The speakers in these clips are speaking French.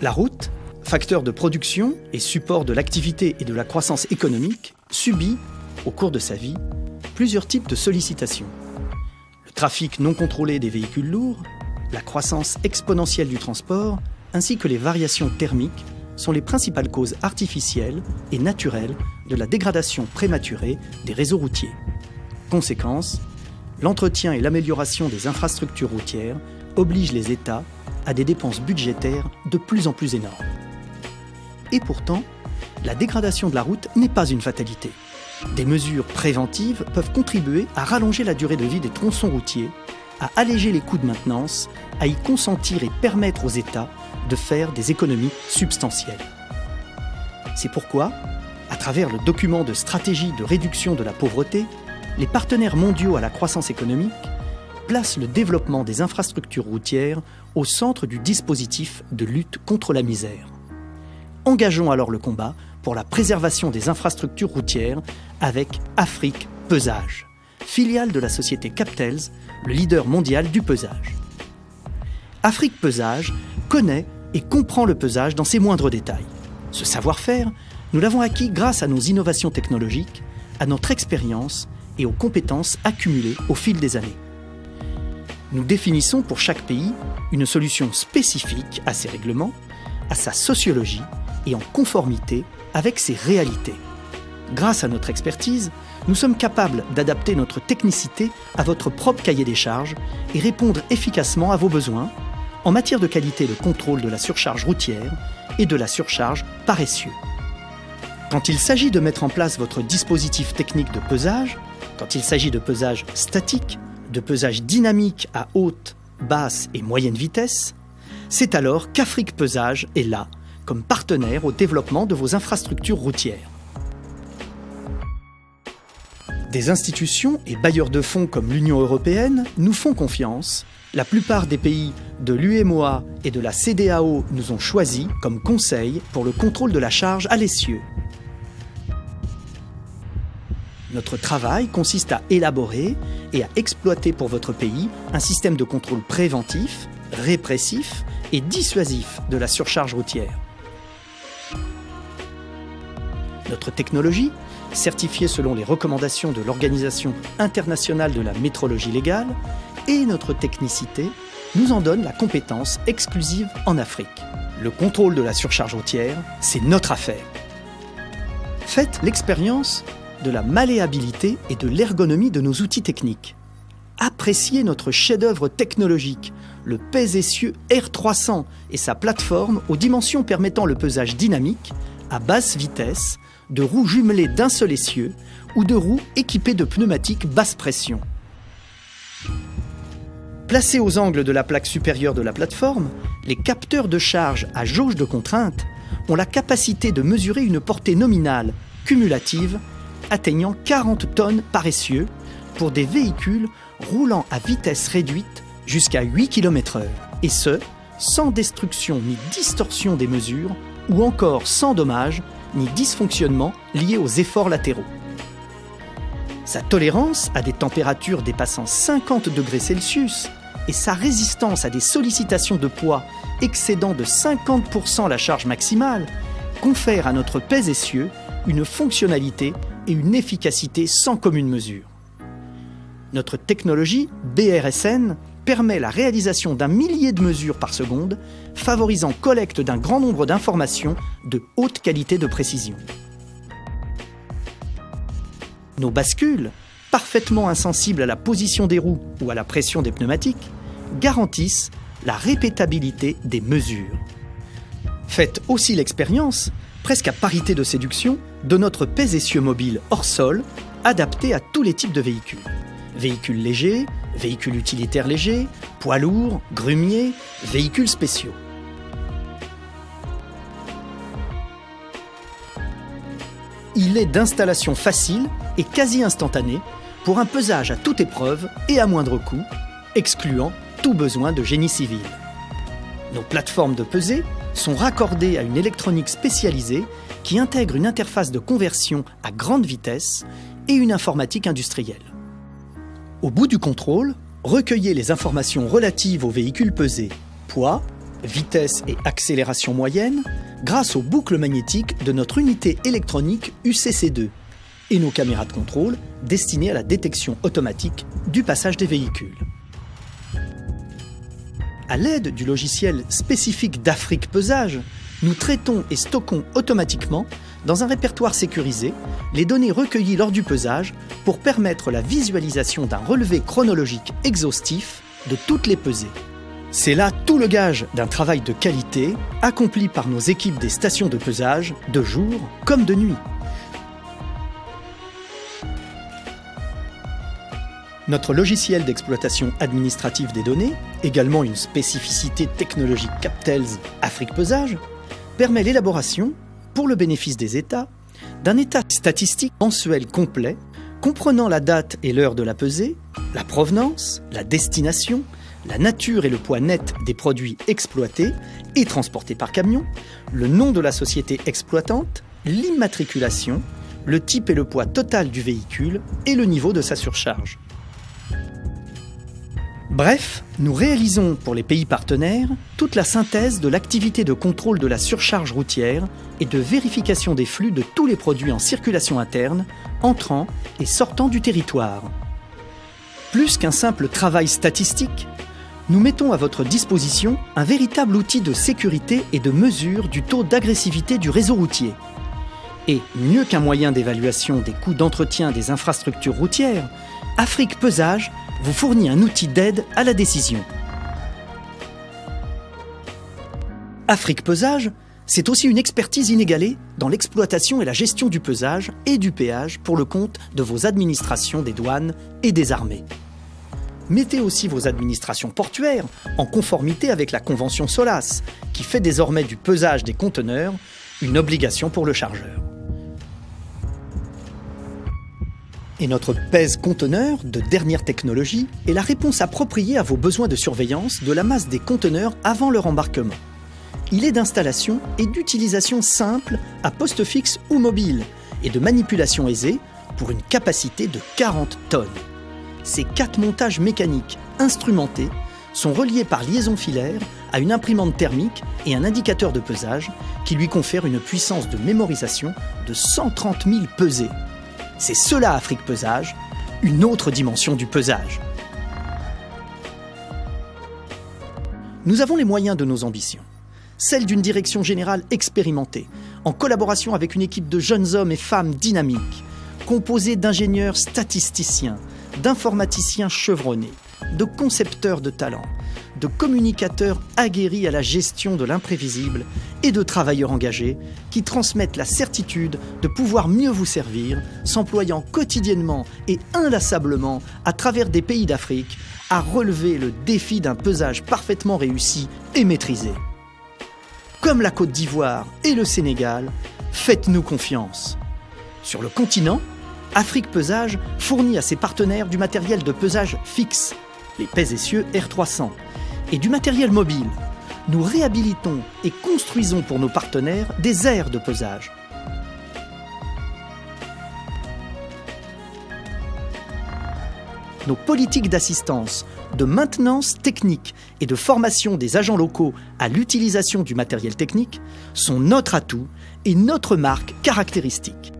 La route, facteur de production et support de l'activité et de la croissance économique, subit, au cours de sa vie, plusieurs types de sollicitations. Le trafic non contrôlé des véhicules lourds, la croissance exponentielle du transport, ainsi que les variations thermiques sont les principales causes artificielles et naturelles de la dégradation prématurée des réseaux routiers. Conséquence, l'entretien et l'amélioration des infrastructures routières obligent les États à des dépenses budgétaires de plus en plus énormes. Et pourtant, la dégradation de la route n'est pas une fatalité. Des mesures préventives peuvent contribuer à rallonger la durée de vie des tronçons routiers, à alléger les coûts de maintenance, à y consentir et permettre aux États de faire des économies substantielles. C'est pourquoi, à travers le document de stratégie de réduction de la pauvreté, les partenaires mondiaux à la croissance économique placent le développement des infrastructures routières au centre du dispositif de lutte contre la misère. Engageons alors le combat pour la préservation des infrastructures routières avec Afrique Pesage, filiale de la société Captels, le leader mondial du pesage. Afrique Pesage connaît et comprend le pesage dans ses moindres détails. Ce savoir-faire, nous l'avons acquis grâce à nos innovations technologiques, à notre expérience et aux compétences accumulées au fil des années. Nous définissons pour chaque pays une solution spécifique à ses règlements, à sa sociologie et en conformité avec ses réalités. Grâce à notre expertise, nous sommes capables d'adapter notre technicité à votre propre cahier des charges et répondre efficacement à vos besoins en matière de qualité de contrôle de la surcharge routière et de la surcharge par essieu. Quand il s'agit de mettre en place votre dispositif technique de pesage, quand il s'agit de pesage statique, de pesage dynamique à haute, basse et moyenne vitesse, c'est alors qu'Afrique Pesage est là, comme partenaire au développement de vos infrastructures routières. Des institutions et bailleurs de fonds comme l'Union européenne nous font confiance. La plupart des pays de l'UEMOA et de la CEDEAO nous ont choisis comme conseil pour le contrôle de la charge à l'essieu. Notre travail consiste à élaborer et à exploiter pour votre pays un système de contrôle préventif, répressif et dissuasif de la surcharge routière. Notre technologie, certifiée selon les recommandations de l'Organisation internationale de la métrologie légale, et notre technicité nous en donnent la compétence exclusive en Afrique. Le contrôle de la surcharge routière, c'est notre affaire. Faites l'expérience de la malléabilité et de l'ergonomie de nos outils techniques. Appréciez notre chef-d'œuvre technologique, le pèse-essieu R300 et sa plateforme aux dimensions permettant le pesage dynamique, à basse vitesse, de roues jumelées d'un seul essieu ou de roues équipées de pneumatiques basse pression. Placés aux angles de la plaque supérieure de la plateforme, les capteurs de charge à jauge de contrainte ont la capacité de mesurer une portée nominale cumulative atteignant 40 tonnes par essieu pour des véhicules roulant à vitesse réduite jusqu'à 8 km/h, et ce, sans destruction ni distorsion des mesures ou encore sans dommages ni dysfonctionnements liés aux efforts latéraux. Sa tolérance à des températures dépassant 50 degrés Celsius et sa résistance à des sollicitations de poids excédant de 50% la charge maximale confèrent à notre pèse-essieu une fonctionnalité et une efficacité sans commune mesure. Notre technologie BRSN permet la réalisation d'1 millier de mesures par seconde, favorisant collecte d'un grand nombre d'informations de haute qualité de précision. Nos bascules, parfaitement insensibles à la position des roues ou à la pression des pneumatiques, garantissent la répétabilité des mesures. Faites aussi l'expérience, presque à parité de séduction, de notre pèse-essieu mobile hors sol, adapté à tous les types de véhicules. Véhicules légers, véhicules utilitaires légers, poids lourds, grumiers, véhicules spéciaux. Il est d'installation facile et quasi instantanée pour un pesage à toute épreuve et à moindre coût, excluant tout besoin de génie civil. Nos plateformes de pesée sont raccordées à une électronique spécialisée qui intègre une interface de conversion à grande vitesse et une informatique industrielle. Au bout du contrôle, recueillez les informations relatives aux véhicules pesés, poids, vitesse et accélération moyenne, grâce aux boucles magnétiques de notre unité électronique UCC2 et nos caméras de contrôle destinées à la détection automatique du passage des véhicules. À l'aide du logiciel spécifique d'Afrique Pesage, nous traitons et stockons automatiquement, dans un répertoire sécurisé, les données recueillies lors du pesage pour permettre la visualisation d'un relevé chronologique exhaustif de toutes les pesées. C'est là tout le gage d'un travail de qualité accompli par nos équipes des stations de pesage, de jour comme de nuit. Notre logiciel d'exploitation administrative des données, également une spécificité technologique Captels Afrique Pesage, permet l'élaboration, pour le bénéfice des États, d'un état statistique mensuel complet, comprenant la date et l'heure de la pesée, la provenance, la destination, la nature et le poids net des produits exploités et transportés par camion, le nom de la société exploitante, l'immatriculation, le type et le poids total du véhicule et le niveau de sa surcharge. Bref, nous réalisons pour les pays partenaires toute la synthèse de l'activité de contrôle de la surcharge routière et de vérification des flux de tous les produits en circulation interne, entrant et sortant du territoire. Plus qu'un simple travail statistique, nous mettons à votre disposition un véritable outil de sécurité et de mesure du taux d'agressivité du réseau routier. Et, mieux qu'un moyen d'évaluation des coûts d'entretien des infrastructures routières, Afrique Pesage vous fournit un outil d'aide à la décision. Afrique Pesage, c'est aussi une expertise inégalée dans l'exploitation et la gestion du pesage et du péage pour le compte de vos administrations des douanes et des armées. Mettez aussi vos administrations portuaires en conformité avec la Convention SOLAS, qui fait désormais du pesage des conteneurs une obligation pour le chargeur. Et notre pèse-conteneur de dernière technologie est la réponse appropriée à vos besoins de surveillance de la masse des conteneurs avant leur embarquement. Il est d'installation et d'utilisation simple à poste fixe ou mobile et de manipulation aisée pour une capacité de 40 tonnes. Ces 4 montages mécaniques instrumentés sont reliés par liaison filaire à une imprimante thermique et un indicateur de pesage qui lui confère une puissance de mémorisation de 130 000 pesées. C'est cela Afrique Pesage, une autre dimension du pesage. Nous avons les moyens de nos ambitions. Celle d'une direction générale expérimentée, en collaboration avec une équipe de jeunes hommes et femmes dynamiques, composée d'ingénieurs statisticiens, d'informaticiens chevronnés, de concepteurs de talent, de communicateurs aguerris à la gestion de l'imprévisible et de travailleurs engagés qui transmettent la certitude de pouvoir mieux vous servir, s'employant quotidiennement et inlassablement à travers des pays d'Afrique à relever le défi d'un pesage parfaitement réussi et maîtrisé. Comme la Côte d'Ivoire et le Sénégal, faites-nous confiance. Sur le continent, Afrique Pesage fournit à ses partenaires du matériel de pesage fixe, les pèse essieux R300, et du matériel mobile. Nous réhabilitons et construisons pour nos partenaires des aires de pesage. Nos politiques d'assistance, de maintenance technique et de formation des agents locaux à l'utilisation du matériel technique sont notre atout et notre marque caractéristique.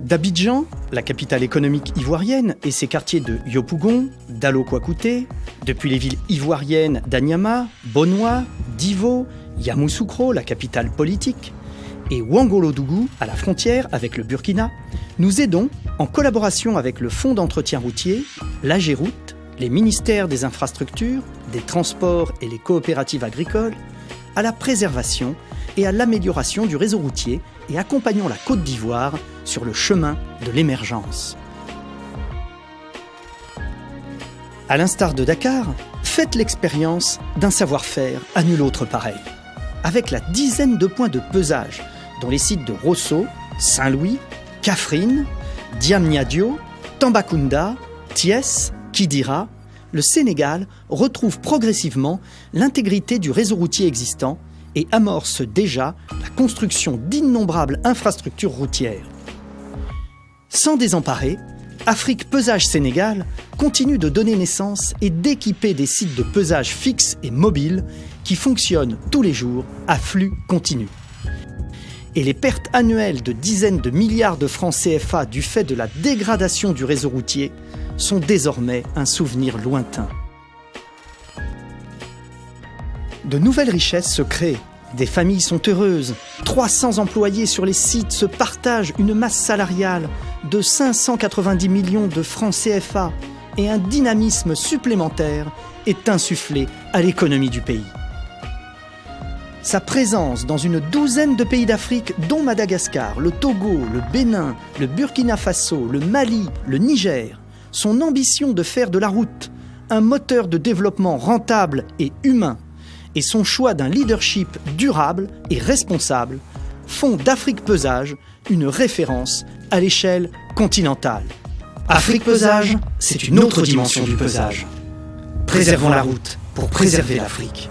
D'Abidjan, la capitale économique ivoirienne et ses quartiers de Yopougon, d'Alo-Kwakouté, depuis les villes ivoiriennes d'Anyama, Bonoua, Divo, Yamoussoukro, la capitale politique, et Ouangolodougou, à la frontière avec le Burkina, nous aidons, en collaboration avec le Fonds d'entretien routier, l'AGEROUTE, les ministères des infrastructures, des transports et les coopératives agricoles, à la préservation et à l'amélioration du réseau routier et accompagnons la Côte d'Ivoire sur le chemin de l'émergence. À l'instar de Dakar, faites l'expérience d'un savoir-faire à nul autre pareil, avec la dizaine de points de pesage dans les sites de Rosso, Saint-Louis, Kaffrine, Diamniadio, Tambacounda, Thiès, Kidira, le Sénégal retrouve progressivement l'intégrité du réseau routier existant et amorce déjà la construction d'innombrables infrastructures routières. Sans désemparer, Afrique Pesage Sénégal continue de donner naissance et d'équiper des sites de pesage fixes et mobiles qui fonctionnent tous les jours à flux continu. Et les pertes annuelles de dizaines de milliards de francs CFA du fait de la dégradation du réseau routier sont désormais un souvenir lointain. De nouvelles richesses se créent, des familles sont heureuses, 300 employés sur les sites se partagent une masse salariale de 590 millions de francs CFA et un dynamisme supplémentaire est insufflé à l'économie du pays. Sa présence dans une douzaine de pays d'Afrique, dont Madagascar, le Togo, le Bénin, le Burkina Faso, le Mali, le Niger, son ambition de faire de la route un moteur de développement rentable et humain, et son choix d'un leadership durable et responsable font d'Afrique Pesage une référence à l'échelle continentale. Afrique Pesage, c'est une autre dimension du pesage. Préservons la route pour préserver l'Afrique.